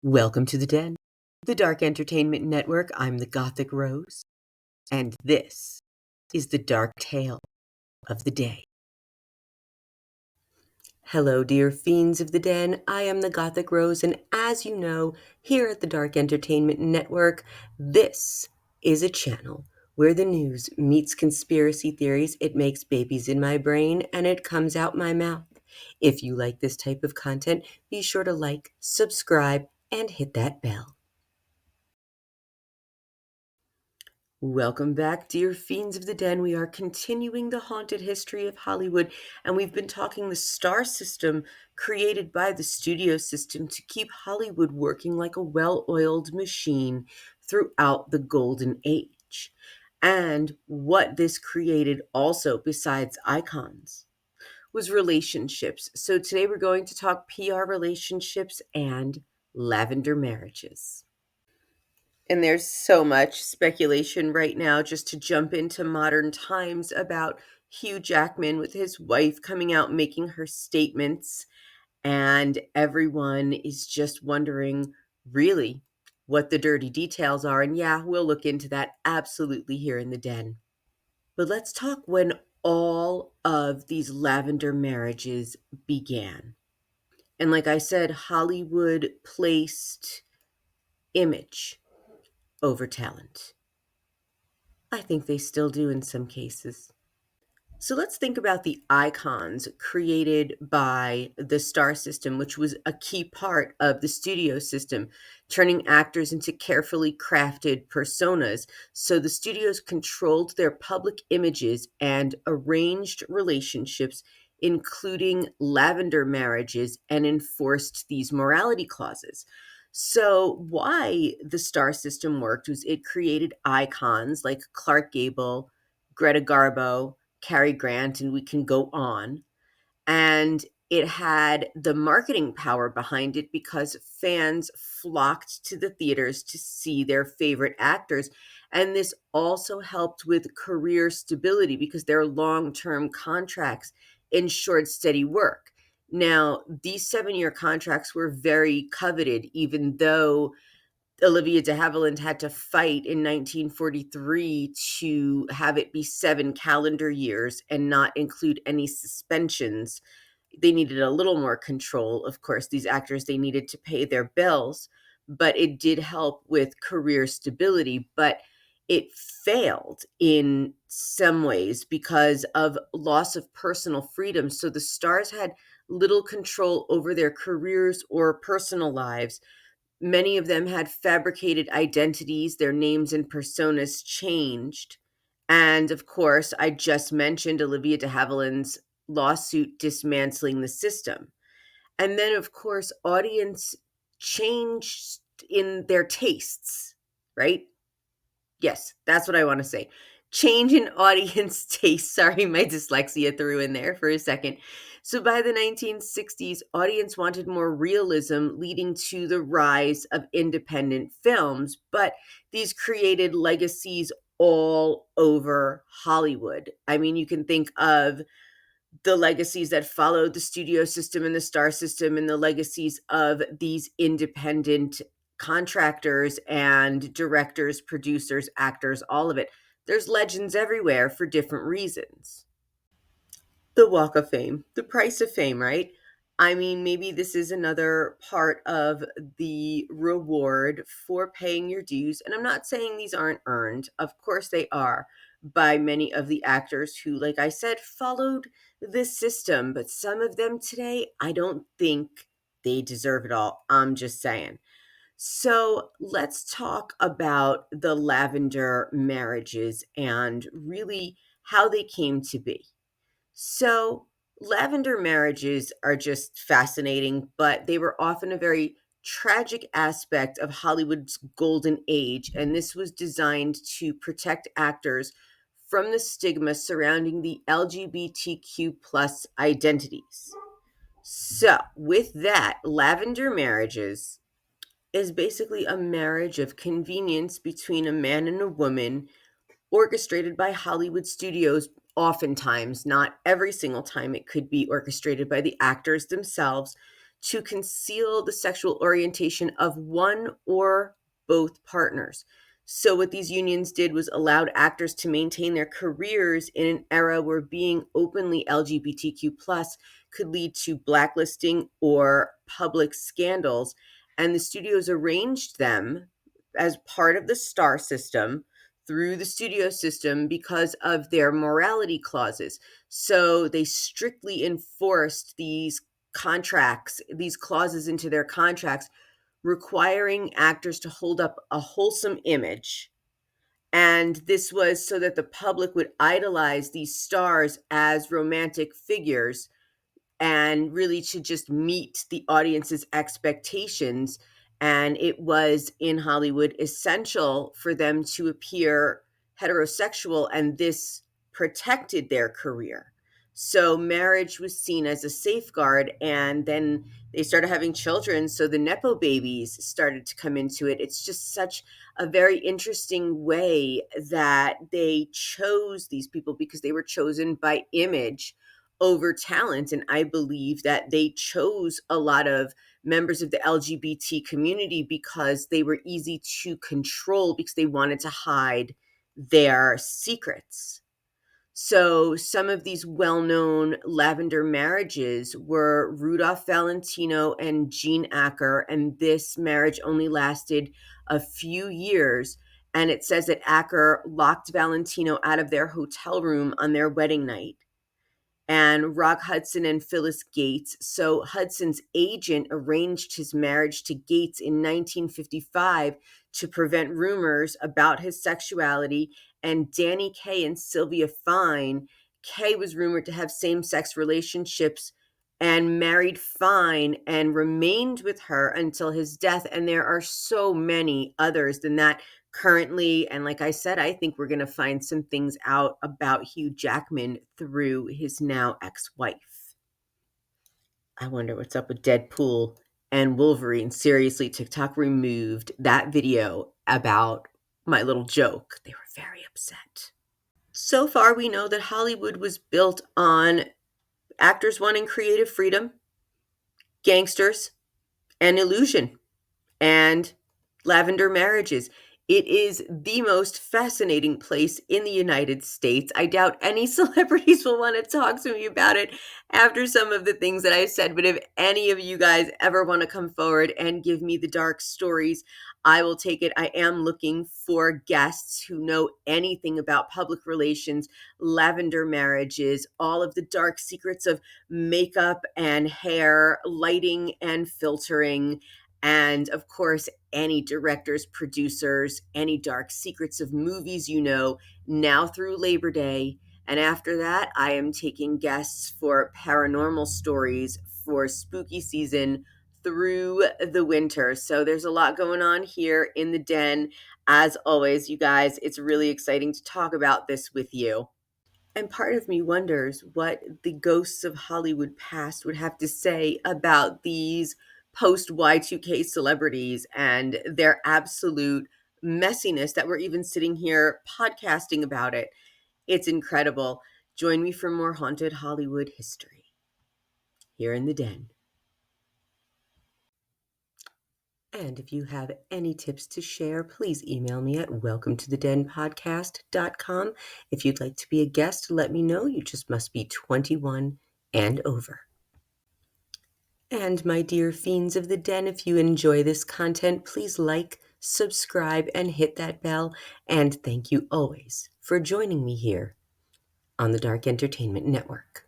Welcome to the Den, the Dark Entertainment Network. I'm the Gothic Rose, and this is the dark tale of the day. Hello, dear fiends of the Den. I am the Gothic Rose, and as you know, here at the Dark Entertainment Network, this is a channel where the news meets conspiracy theories. It makes babies in my brain, and it comes out my mouth. If you like this type of content, be sure to like, subscribe, and hit that bell. Welcome back, dear fiends of the Den. We are continuing the haunted history of Hollywood, and we've been talking the star system created by the studio system to keep Hollywood working like a well-oiled machine throughout the golden age. And what this created also, besides icons, was relationships. So today we're going to talk PR relationships and lavender marriages. And there's so much speculation right now just to jump into modern times about Hugh Jackman with his wife coming out making her statements. And everyone is just wondering really what the dirty details are. And yeah, we'll look into that absolutely here in the Den. But let's talk when all of these lavender marriages began. And like I said, Hollywood placed image over talent. I think they still do in some cases. So let's think about the icons created by the star system, which was a key part of the studio system, turning actors into carefully crafted personas. So the studios controlled their public images and arranged relationships, including lavender marriages, and enforced these morality clauses. So, why the star system worked was it created icons like Clark Gable, Greta Garbo, Cary Grant, and we can go on. And it had the marketing power behind it because fans flocked to the theaters to see their favorite actors. And this also helped with career stability because their long term contracts ensured steady work. Now, these 7-year contracts were very coveted, even though Olivia de Havilland had to fight in 1943 to have it be 7 calendar years and not include any suspensions. They needed a little more control. Of course, these actors, they needed to pay their bills, but it did help with career stability. But it failed in some ways because of loss of personal freedom. So the stars had little control over their careers or personal lives. Many of them had fabricated identities, their names and personas changed. And of course, I just mentioned Olivia de Havilland's lawsuit dismantling the system. And then, of course, audience changed in their tastes, right? Yes, that's what I want to say. Change in audience taste. Sorry, my dyslexia threw in there for a second. So by the 1960s, audience wanted more realism, leading to the rise of independent films, but these created legacies all over Hollywood. I mean, you can think of the legacies that followed the studio system and the star system and the legacies of these independent contractors and directors, producers, actors, all of it. There's legends everywhere for different reasons. The Walk of Fame, the price of fame, right? I mean, maybe this is another part of the reward for paying your dues. And I'm not saying these aren't earned. Of course they are by many of the actors who, like I said, followed this system. But some of them today, I don't think they deserve it all. I'm just saying. So let's talk about the lavender marriages and really how they came to be. So, lavender marriages are just fascinating, but they were often a very tragic aspect of Hollywood's golden age, and this was designed to protect actors from the stigma surrounding the LGBTQ plus identities. So, with that, lavender marriages is basically a marriage of convenience between a man and a woman orchestrated by Hollywood studios, oftentimes, not every single time. It could be orchestrated by the actors themselves to conceal the sexual orientation of one or both partners. So what these unions did was allowed actors to maintain their careers in an era where being openly LGBTQ plus could lead to blacklisting or public scandals. And the studios arranged them as part of the star system through the studio system because of their morality clauses. So they strictly enforced these contracts, these clauses into their contracts, requiring actors to hold up a wholesome image. And this was so that the public would idolize these stars as romantic figures and really to just meet the audience's expectations. And it was in Hollywood essential for them to appear heterosexual, and this protected their career. So marriage was seen as a safeguard, and then they started having children. So the Nepo babies started to come into it. It's just such a very interesting way that they chose these people because they were chosen by image over talent. And I believe that they chose a lot of members of the LGBT community because they were easy to control because they wanted to hide their secrets. So some of these well-known Lavender marriages were Rudolph Valentino and Jean Acker, and this marriage only lasted a few years. And it says that Acker locked Valentino out of their hotel room on their wedding night. And Rock Hudson and Phyllis Gates. So Hudson's agent arranged his marriage to Gates in 1955 to prevent rumors about his sexuality. And Danny Kaye and Sylvia Fine. Kaye was rumored to have same-sex relationships and married Fine and remained with her until his death. And there are so many others than that currently. And like I said, I think we're going to find some things out about Hugh Jackman through his now ex-wife. I wonder what's up with Deadpool and Wolverine. Seriously, TikTok removed that video about my little joke. They were very upset. So far, we know that Hollywood was built on actors wanting creative freedom, gangsters, and illusion, and lavender marriages. It is the most fascinating place in the United States. I doubt any celebrities will want to talk to me about it after some of the things that I said. But if any of you guys ever want to come forward and give me the dark stories, I will take it. I am looking for guests who know anything about public relations, lavender marriages, all of the dark secrets of makeup and hair, lighting and filtering, and of course, any directors, producers, any dark secrets of movies now through Labor Day. And after that, I am taking guests for paranormal stories for spooky season through the winter. So there's a lot going on here in the den. As always, you guys, it's really exciting to talk about this with you. And part of me wonders what the ghosts of Hollywood past would have to say about these post Y2K celebrities and their absolute messiness that we're even sitting here podcasting about it. It's incredible. Join me for more haunted Hollywood history here in the den. And if you have any tips to share, please email me at welcometothedenpodcast.com. If you'd like to be a guest, let me know. You just must be 21 and over. And my dear fiends of the den, if you enjoy this content, please like, subscribe, and hit that bell. And thank you always for joining me here on the Dark Entertainment Network.